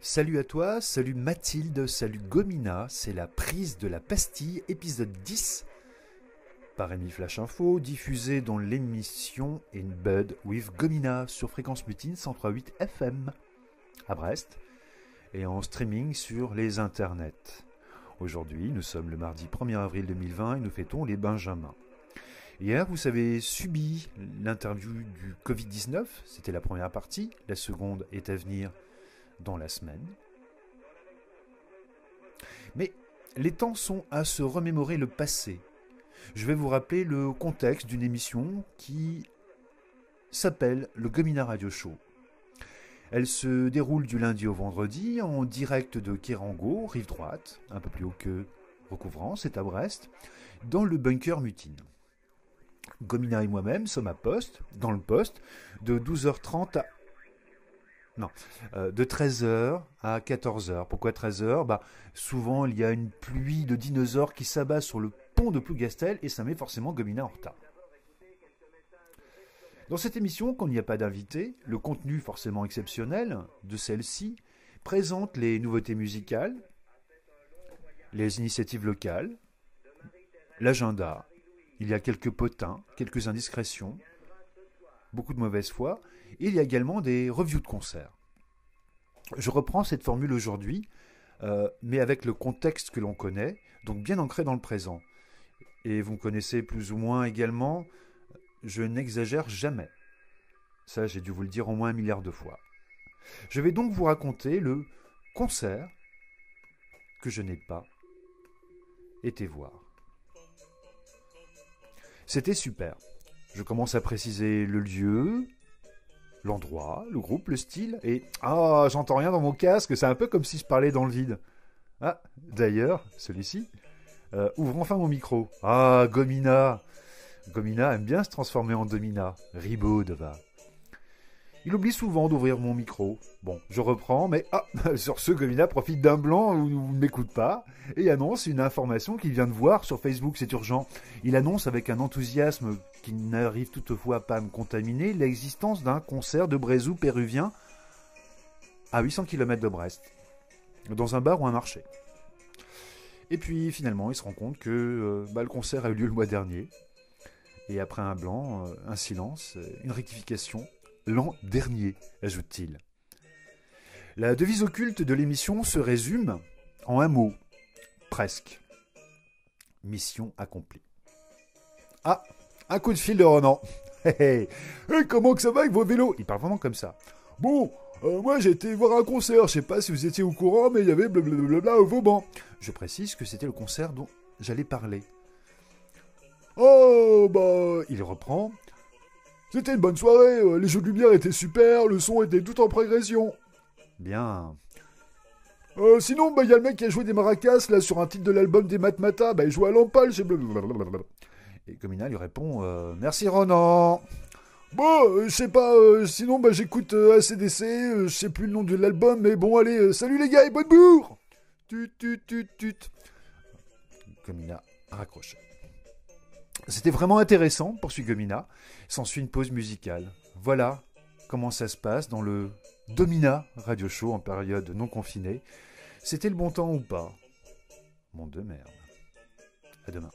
Salut à toi, salut Mathilde, salut Gomina, c'est la prise de la pastille, épisode 10, par Rémi Flash Info, diffusé dans l'émission In Bed with Gomina sur Fréquence Mutine 103.8 FM à Brest et en streaming sur les internets. Aujourd'hui, nous sommes le mardi 1er avril 2020 et nous fêtons les Benjamins. Hier, vous avez subi l'interview du Covid-19, c'était la première partie, la seconde est à venir dans la semaine. Mais les temps sont à se remémorer le passé. Je vais vous rappeler le contexte d'une émission qui s'appelle le Gomina Radio Show. Elle se déroule du lundi au vendredi en direct de Kérango, rive droite, un peu plus haut que Recouvrance, c'est à Brest, dans le bunker Mutine. Gomina et moi-même sommes à poste, dans le poste, de 12h30 à... de 13h à 14h. Pourquoi 13h ? Souvent, il y a une pluie de dinosaures qui s'abat sur le pont de Plougastel et ça met forcément Gomina en retard. Dans cette émission, quand il n'y a pas d'invité, le contenu forcément exceptionnel de celle-ci présente les nouveautés musicales, les initiatives locales, l'agenda. Il y a quelques potins, quelques indiscrétions, beaucoup de mauvaise foi. Et il y a également des reviews de concerts. Je reprends cette formule aujourd'hui, mais avec le contexte que l'on connaît, donc bien ancré dans le présent. Et vous me connaissez plus ou moins également, je n'exagère jamais. Ça, j'ai dû vous le dire au moins 1 milliard de fois. Je vais donc vous raconter le concert que je n'ai pas été voir. C'était super. Je commence à préciser le lieu, l'endroit, le groupe, le style, et... Ah, j'entends rien dans mon casque, c'est un peu comme si je parlais dans le vide. Ah, d'ailleurs, celui-ci, ouvre enfin mon micro. Ah, Gomina. Gomina aime bien se transformer en Domina. Ribaude, va. Il oublie souvent d'ouvrir mon micro. Bon, je reprends, mais sur ce, Gomina profite d'un blanc où il ne m'écoute pas et annonce une information qu'il vient de voir sur Facebook, c'est urgent. Il annonce avec un enthousiasme qui n'arrive toutefois pas à me contaminer l'existence d'un concert de Brézou péruvien à 800 km de Brest, dans un bar ou un marché. Et puis finalement, il se rend compte que le concert a eu lieu le mois dernier. Et après un blanc, un silence, une rectification. L'an dernier, ajoute-t-il. La devise occulte de l'émission se résume en un mot. Presque. Mission accomplie. Ah, un coup de fil de Ronan. Hey, comment que ça va avec vos vélos ? Il parle vraiment comme ça. Bon, moi j'ai été voir un concert, je sais pas si vous étiez au courant, mais il y avait blablabla au Vauban. Je précise que c'était le concert dont j'allais parler. Oh, il reprend. C'était une bonne soirée, les jeux de lumière étaient super, le son était tout en progression. Bien. Sinon, il y a le mec qui a joué des maracas, là, sur un titre de l'album des Matmata, il jouait à l'Empale, chez blablabla. Et Gomina lui répond, merci Ronan. Bon, je sais pas, sinon, j'écoute AC/DC, je sais plus le nom de l'album, mais bon, allez, salut les gars et bonne bourre. Tut. Gomina raccroche. C'était vraiment intéressant, poursuit Gomina. S'ensuit une pause musicale. Voilà comment ça se passe dans le Domina Radio Show en période non confinée. C'était le bon temps ou pas ? Monde de merde. À demain.